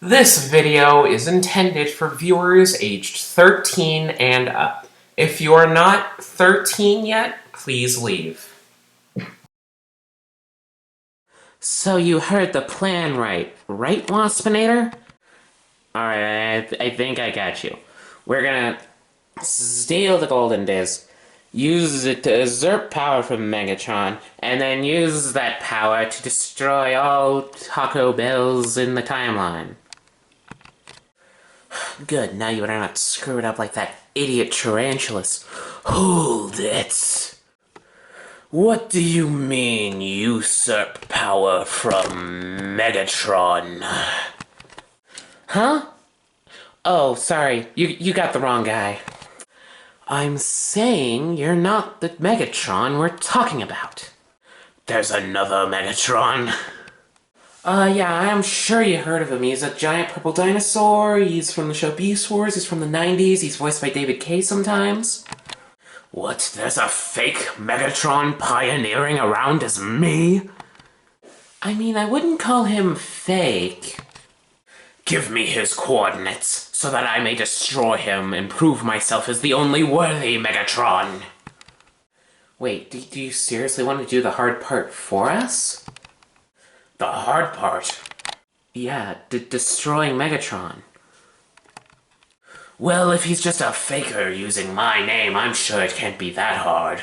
This video is intended for viewers aged 13 and up. If you are not 13 yet, please leave. So you heard the plan right, Waspinator? Alright, I think I got you. We're gonna steal the golden disc, use it to usurp power from Megatron, and then use that power to destroy all Taco Bells in the timeline. Good, now you better not screw it up like that idiot Tarantulas. Hold it! What do you mean, usurp power from Megatron? Huh? Oh, sorry, you got the wrong guy. I'm saying you're not the Megatron we're talking about. There's another Megatron. Yeah, I'm sure you heard of him. He's a giant purple dinosaur. He's from the show Beast Wars. He's from the 90s. He's voiced by David Kaye sometimes. What? There's a fake Megatron pioneering around as me? I mean, I wouldn't call him fake. Give me his coordinates, so that I may destroy him and prove myself as the only worthy Megatron. Wait, do you seriously want to do the hard part for us? The hard part? Yeah, destroying Megatron. Well, if he's just a faker using my name, I'm sure it can't be that hard.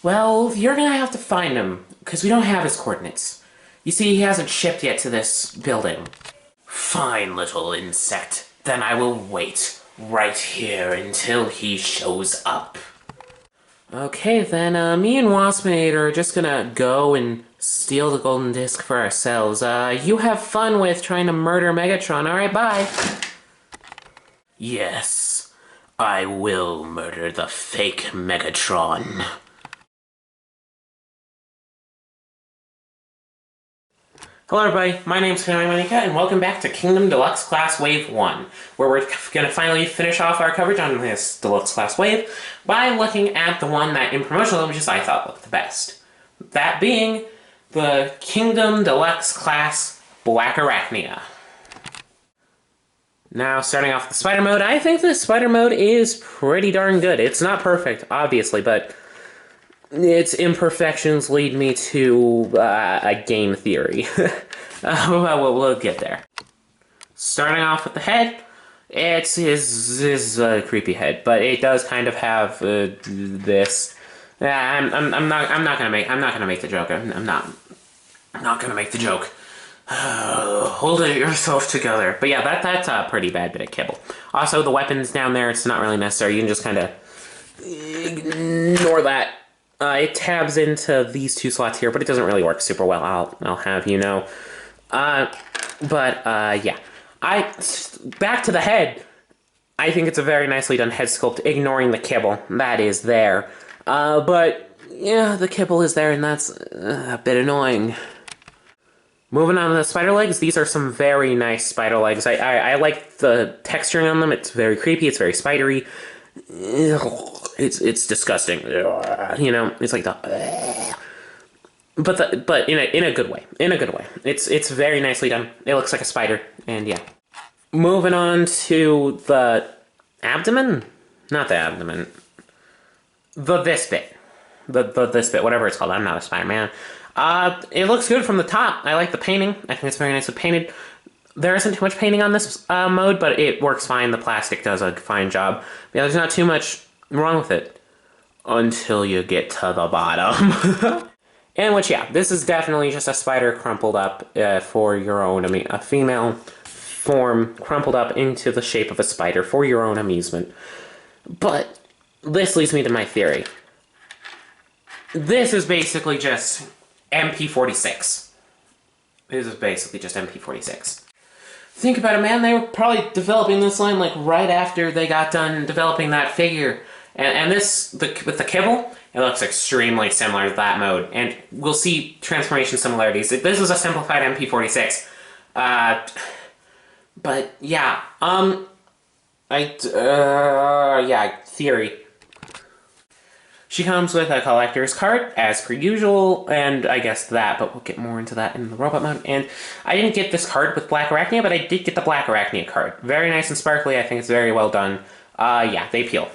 Well, you're gonna have to find him, because we don't have his coordinates. You see, he hasn't shipped yet to this building. Fine, little insect. Then I will wait right here until he shows up. Okay, then, me and Waspinator are just gonna go and steal the golden disc for ourselves. You have fun with trying to murder Megatron. Alright, bye! Yes, I will murder the fake Megatron. Hello everybody, my name's Kanohii, Mineka, and welcome back to Kingdom Deluxe Class Wave 1, where we're going to finally finish off our coverage on this Deluxe Class Wave by looking at the one that in promotional images I thought looked the best. That being the Kingdom Deluxe Class Black Arachnia. Now, starting off with the spider mode, I think the spider mode is pretty darn good. It's not perfect, obviously, but its imperfections lead me to a game theory. We'll get there. Starting off with the head, it's his creepy head, but it does kind of have this. I'm not gonna make the joke. I'm not gonna make the joke. Hold it yourself together. But yeah, that's a pretty bad bit of kibble. Also, the weapons down there, it's not really necessary. You can just kind of ignore that. It tabs into these two slots here, but it doesn't really work super well, I'll have you know. Yeah. Back to the head. I think it's a very nicely done head sculpt, ignoring the kibble. That is there. But, yeah, the kibble is there, and that's a bit annoying. Moving on to the spider legs, these are some very nice spider legs. I like the texturing on them. It's very creepy, it's very spidery. It's disgusting. You know, it's like the but in a good way. In a good way. It's very nicely done. It looks like a spider, and yeah. Moving on to the abdomen? Not the abdomen. This bit. This bit, whatever it's called. I'm not a Spider-Man. It looks good from the top. I like the painting. I think it's very nicely painted. There isn't too much painting on this mode, but it works fine. The plastic does a fine job. Yeah, there's not too much wrong with it. Until you get to the bottom. And which, yeah, this is definitely just a spider crumpled up for your own, a female form crumpled up into the shape of a spider for your own amusement. But this leads me to my theory. This is basically just MP46. This is basically just MP46. Think about it, man. They were probably developing this line like right after they got done developing that figure. And this, with the kibble, it looks extremely similar to that mode. And we'll see transformation similarities. This is a simplified MP46. But yeah, yeah, theory. She comes with a collector's cart, as per usual, and I guess that, but we'll get more into that in the robot mode. And I didn't get this card with Black Arachnia, but I did get the Black Arachnia card. Very nice and sparkly, I think it's very well done. Yeah, they peel.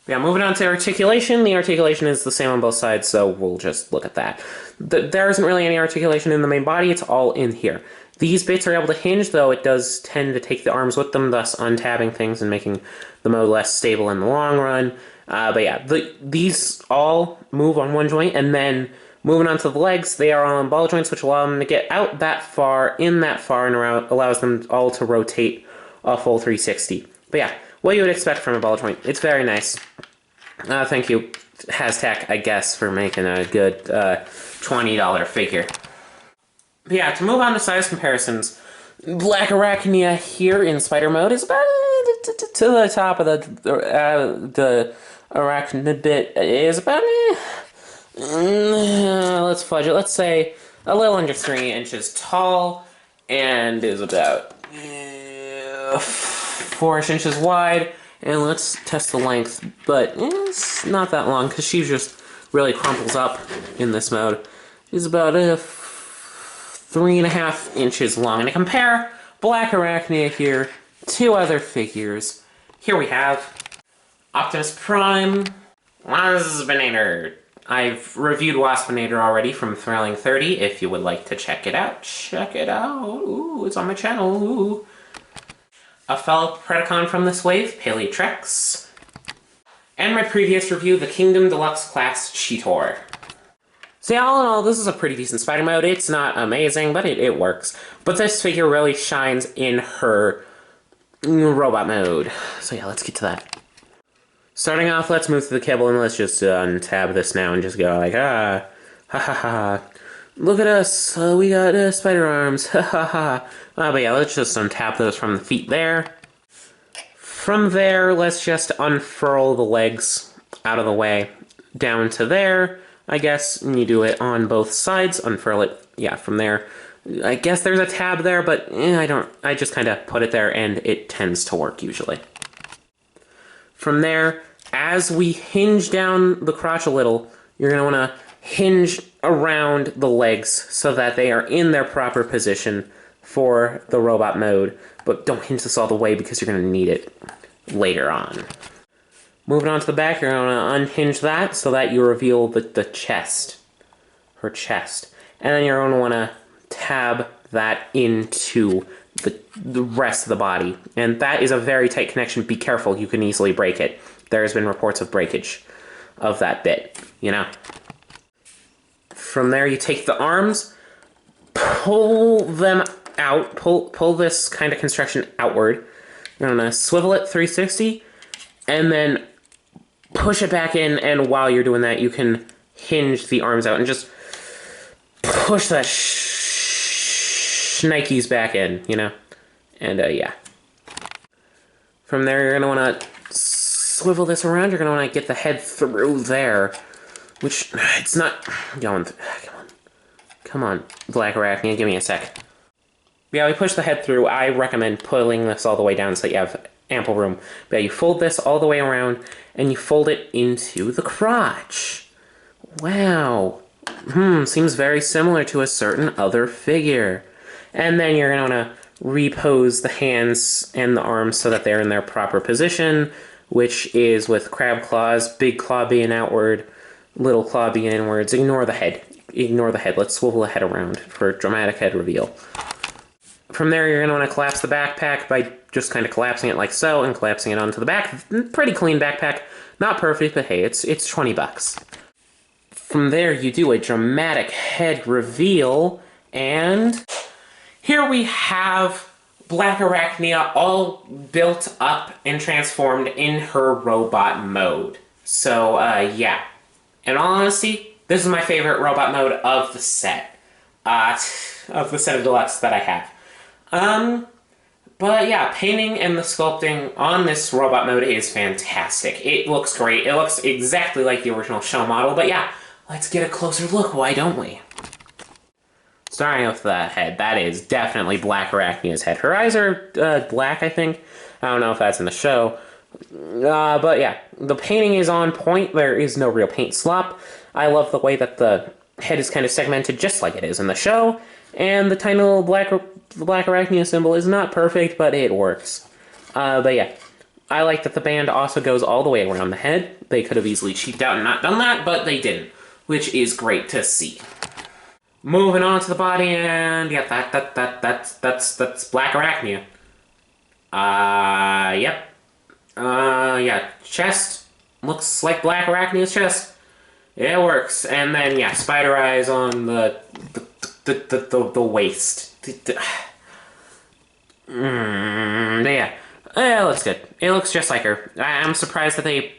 Yeah, moving on to articulation. The articulation is the same on both sides, so we'll just look at that. There isn't really any articulation in the main body, it's all in here. These bits are able to hinge, though it does tend to take the arms with them, thus untabbing things and making the mode less stable in the long run. But yeah, these all move on one joint, and then moving on to the legs, they are all on ball joints, which allow them to get out that far, in that far, and around, allows them all to rotate a full 360. But yeah, what you would expect from a ball joint. It's very nice. Thank you, Hashtag, I guess, for making a good $20 figure. But yeah, to move on to size comparisons, Black Arachnia here in spider mode is about to the top of the arachnid bit is about let's fudge it. Let's say a little under 3 inches tall and is about 4-ish inches wide. And let's test the length, but it's not that long because she just really crumples up in this mode. She's about 3.5 inches long. And to compare Black Arachnia here to other figures, here we have Optimus Prime, Waspinator. I've reviewed Waspinator already from Thrilling 30. If you would like to check it out, check it out. Ooh, it's on my channel. Ooh. A fellow Predacon from this wave, Paleotrex. And my previous review, the Kingdom Deluxe class Cheetor. So all in all, this is a pretty decent spider mode. It's not amazing, but it works. But this figure really shines in her robot mode. So yeah, let's get to that. Starting off, let's move to the kibble and let's just untab this now and just go like, ha ha ha. Look at us, we got spider arms, ha ha ha. But yeah, let's just untap those from the feet there. From there, let's just unfurl the legs out of the way down to there, I guess. And you do it on both sides, unfurl it, yeah, from there. I guess there's a tab there, but I just kind of put it there and it tends to work usually. From there, as we hinge down the crotch a little, you're going to want to hinge around the legs so that they are in their proper position for the robot mode, but don't hinge this all the way because you're going to need it later on. Moving on to the back, you're going to unhinge that so that you reveal the chest, her chest, and then you're going to want to tab that into the rest of the body, and that is a very tight connection. Be careful, you can easily break it. There's been reports of breakage of that bit, you know. From there, you take the arms, pull them out, pull this kind of construction outward. You're gonna swivel it 360, and then push it back in, and while you're doing that, you can hinge the arms out and just push that shnikes back in, you know? And, yeah. From there, you're gonna wanna swivel this around, you're gonna wanna get the head through there. Which, it's not going come on, Black Arachnia, give me a sec. Yeah, we push the head through. I recommend pulling this all the way down so you have ample room. But yeah, you fold this all the way around, and you fold it into the crotch. Wow. Seems very similar to a certain other figure. And then you're going to want to repose the hands and the arms so that they're in their proper position, which is with crab claws, big claw being outward, little claw being inwards. Ignore the head. Ignore the head. Let's swivel the head around for a dramatic head reveal. From there, you're going to want to collapse the backpack by just kind of collapsing it like so and collapsing it onto the back. Pretty clean backpack. Not perfect, but hey, it's 20 bucks. From there, you do a dramatic head reveal, and here we have Black Arachnia all built up and transformed in her robot mode. So, yeah. In all honesty, this is my favorite robot mode of the set. Of the set of Deluxe that I have. But yeah, painting and the sculpting on this robot mode is fantastic. It looks great. It looks exactly like the original show model, but yeah, let's get a closer look, why don't we? Starting with the head, that is definitely Black Arachnia's head. Her eyes are black, I think. I don't know if that's in the show. But yeah, the painting is on point. There is no real paint slop. I love the way that the head is kind of segmented just like it is in the show. And the tiny little black Arachnia symbol is not perfect, but it works. But yeah, I like that the band also goes all the way around the head. They could have easily cheaped out and not done that, but they didn't, which is great to see. Moving on to the body, and yeah, that's Black Arachnia. Yep. Yeah, chest looks like Black Arachnia's chest. It works, and then yeah, spider eyes on the waist. Yeah, it looks good. It looks just like her. I'm surprised that they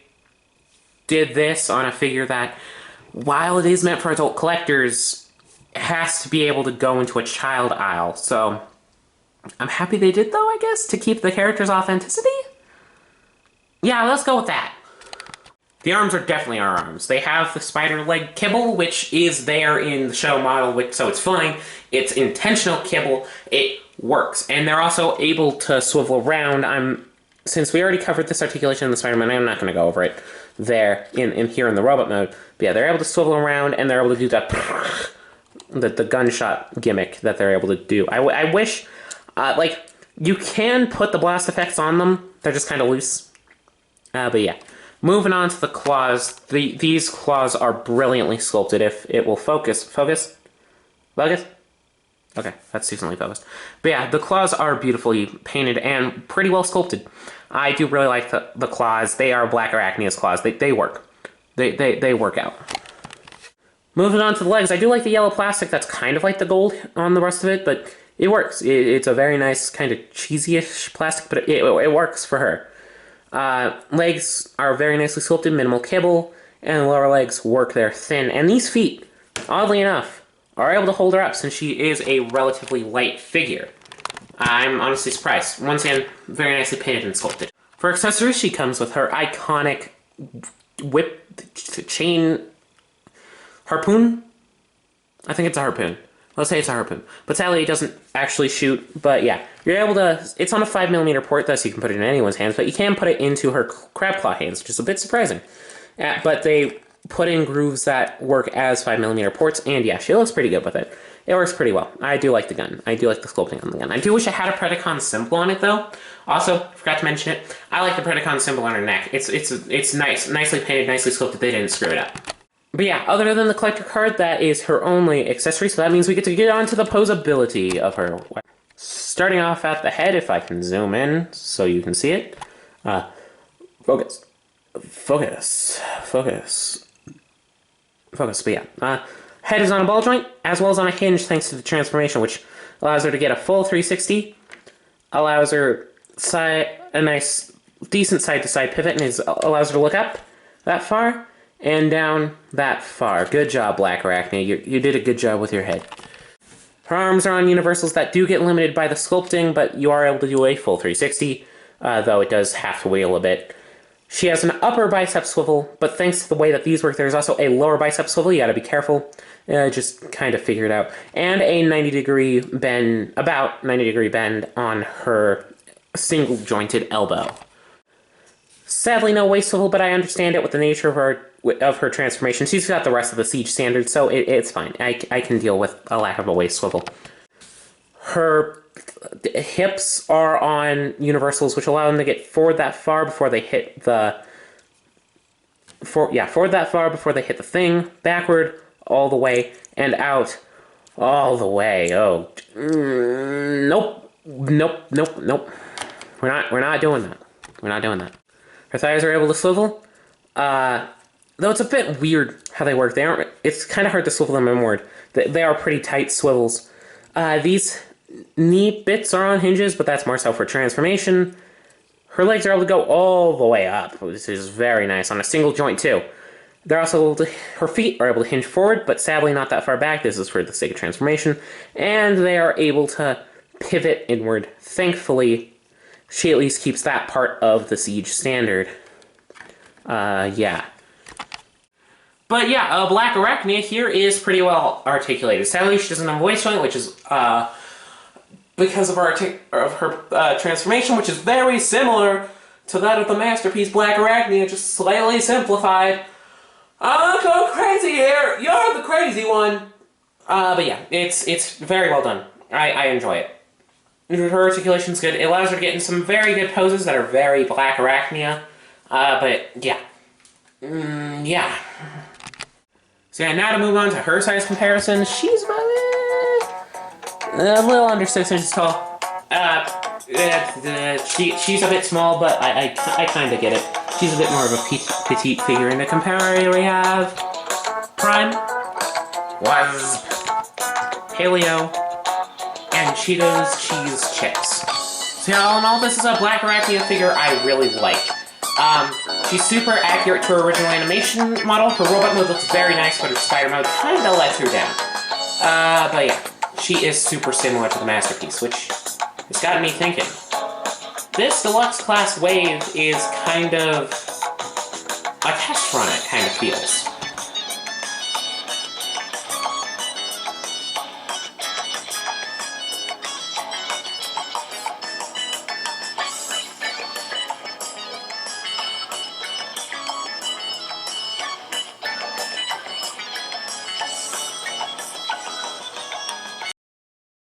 did this on a figure that, while it is meant for adult collectors, has to be able to go into a child aisle. So I'm happy they did, though, I guess, to keep the character's authenticity. Yeah, let's go with that. The arms are definitely our arms. They have the spider leg kibble, which is there in the show model, so it's fine. It's intentional kibble. It works. And they're also able to swivel around. Since we already covered this articulation in the Spider-Man, I'm not going to go over it there in here in the robot mode. But yeah, they're able to swivel around, and they're able to do that the gunshot gimmick that they're able to do. I wish, like, you can put the blast effects on them. They're just kind of loose. But yeah. Moving on to the claws. These claws are brilliantly sculpted. If it will focus. Focus? Focus? Okay, that's decently focused. But yeah, the claws are beautifully painted and pretty well sculpted. I do really like the claws. They are Black Arachnia's claws. They work. They work out. Moving on to the legs. I do like the yellow plastic that's kind of like the gold on the rest of it, but it works. It's a very nice kind of cheesy-ish plastic, but it works for her. Legs are very nicely sculpted, minimal kibble, and the lower legs work there thin. And these feet, oddly enough, are able to hold her up since she is a relatively light figure. I'm honestly surprised. Once again, very nicely painted and sculpted. For accessories, she comes with her iconic whip chain harpoon. I think it's a harpoon. Let's say it's a harpoon. But sadly, it doesn't actually shoot. But yeah, you're able to... It's on a 5mm port, thus you can put it in anyone's hands. But you can put it into her crab claw hands, which is a bit surprising. But they put in grooves that work as 5mm ports. And yeah, she looks pretty good with it. It works pretty well. I do like the gun. I do like the sculpting on the gun. I do wish I had a Predacon symbol on it, though. Also, forgot to mention it, I like the Predacon symbol on her neck. It's nice. Nicely painted, nicely sculpted. They didn't screw it up. But yeah, other than the collector card, that is her only accessory, so that means we get to get on to the posability of her. Starting off at the head, if I can zoom in so you can see it. Focus. Focus. Focus. Focus, but yeah. Head is on a ball joint, as well as on a hinge thanks to the transformation, which allows her to get a full 360, allows her a nice, decent side-to-side pivot, and allows her to look up that far, and down that far. Good job, Black Arachnia. You did a good job with your head. Her arms are on universals that do get limited by the sculpting, but you are able to do a full 360, though it does have to wheel a bit. She has an upper bicep swivel, but thanks to the way that these work, there's also a lower bicep swivel. You gotta be careful. Just kind of figure it out. And a 90-degree bend, about 90-degree bend on her single-jointed elbow. Sadly, no waist swivel, but I understand it with the nature of her transformation. She's got the rest of the Siege standard, so it's fine. I can deal with a lack of a waist swivel. Her hips are on universals, which allow them to get forward that far before they hit the... forward that far before they hit the thing, backward, all the way, and out, all the way. Oh, nope. We're not doing that. We're not doing that. Her thighs are able to swivel, though it's a bit weird how they work. It's kind of hard to swivel them inward. They are pretty tight swivels. These knee bits are on hinges, but that's more so for transformation. Her legs are able to go all the way up, which is very nice, on a single joint too. They're also able to, her feet are able to hinge forward, but sadly not that far back. This is for the sake of transformation. And they are able to pivot inward. Thankfully, she at least keeps that part of the Siege standard. Yeah. But yeah, Black Arachnia here is pretty well articulated. Sadly, she doesn't have a voice joint, which is because of her transformation, which is very similar to that of the masterpiece Black Arachnia, just slightly simplified. I'm going crazy here! You're the crazy one! But yeah, it's very well done. I enjoy it. Her articulation's good. It allows her to get in some very good poses that are very Black Arachnia. But yeah. Yeah. So yeah, now to move on to her size comparison. She's about a little under 6 inches tall. She's a bit small, but I kind of get it. She's a bit more of a petite figure. In the compare, we have Prime, Wasp, Paleo, and Cheetos Cheese Chips. So yeah, all in all, this is a Black Arachnia figure I really like. She's super accurate to her original animation model. Her robot mode looks very nice, but her spider mode kinda lets her down. But yeah, she is super similar to the masterpiece, which has gotten me thinking. This Deluxe class wave is kind of a test run, it kind of feels.